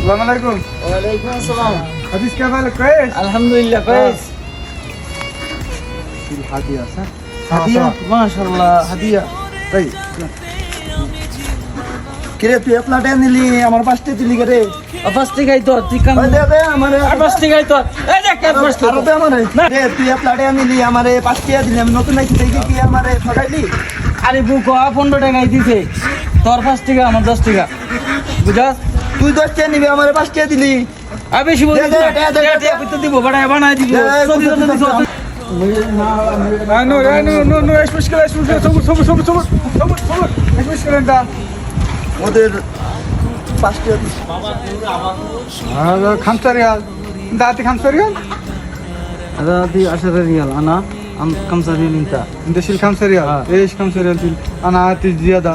Assalamualaikum. Waalaikumsalam. Hadis كيف حالك كويس؟ Alhamdulillah كويس. الهدية صح؟ هدية ما شاء الله هدية. طيب. কিরে তুই আপনাটা নিলি আমার পাশে দিলি রে First গাই তো তুই কাম। ওই দে দে আমার First গাই তো। এই দেখ first আরো দে আমার রে তুই আপনাটা নিলি আমারে পাশে দিলি আমি নতুন নাকি দেখি কি আমারে ঠকাইলি আরে বুক 15 টাকাই দিছে। তোর 5 টাকা আমার 10 টাকা। বুঝাস? তুই 10 টাকা নিবি আমারে পাশে দিলি আর বেশি বলিস দে, না। দে, দে, দে, দে। কইতে দিব বানায় দিব। দে, দে, সবই তো দে, দিছ। দে। نو ايش مشكلة صبر ايش مشكلة انت؟ ওদের পাশে দিস هذا 5 ريال انت اعطي 5 ريال؟ هذا دي 10 ريال انا ام 5 ريال انت. انت شيل 5 ريال ايش 5 ريال شيل انا اعطي زيادة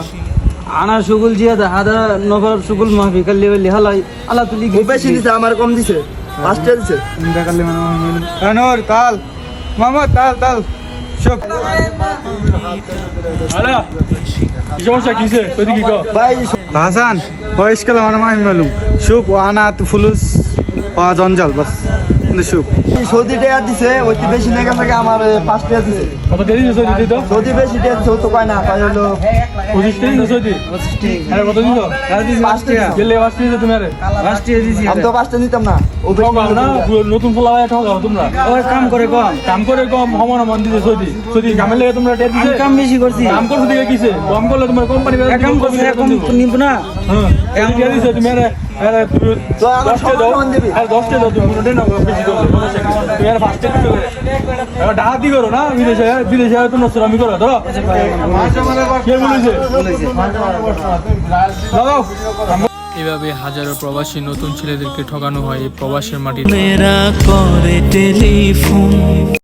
انا شغل زيادة هذا نوبر شغل ما في قال لي هلا الله تلي ও বেশি দিছে আমার কম দিছে পাশে দিছে انت كلم انا نور تعال ماما تعال شوف هلا ايش وشك كيسه بدي كيكو ভাই حسن هو ايش كلام انا ما معلوم شوف وانا اعطي فلوس وجنجال بس انت شوف সৌদি টাকা দিছে ওইটি বেশি না গেছে আমার 5 টাকা দিছে কত দেরি হয়েছে দিদি তো সৌদি বেশি টাকা দিছে ও তো কয় না কয় হলো 25 টাকা দিছো দিদি আরে কত দিছো هذا دي 5 টাকা গেলে বাস দিছো তুমি আরে 5 টাকা দিছি। আমি তো 5 টাকা নিতাম না ও বেশি ঠকাও না নতুন ফলা হয় ঠকাও তোমরা ওই কাম করে কম। কাম করে কম হমন মন দিতে সদি কামে লাগে তোমরা টেট আমি দিছে কাম বেশি করছি। কাম করতে দিকে কিসে কম করলে তোমার কোম্পানি কাম করছি কম নিব না। হ্যাঁ এই দিয়ে দিছো তুমি আরে আরে তুমি তো আমার 10 টাকা দাও সমান দিবি। আরে 10 টাকা দাও তুমি কোনটা না বেশি দাও তুমি আরে 5 টাকা দিছো এবার ডাহাতি করো না বিদেশে তো নসরামি করো ধরো কে বলেছে লাগাও এভাবে হাজারো প্রবাসী নতুন ছেলেদেরকে ঠকানো হয় এই প্রবাসের মাটিতে। মেরা করে টেলিফোন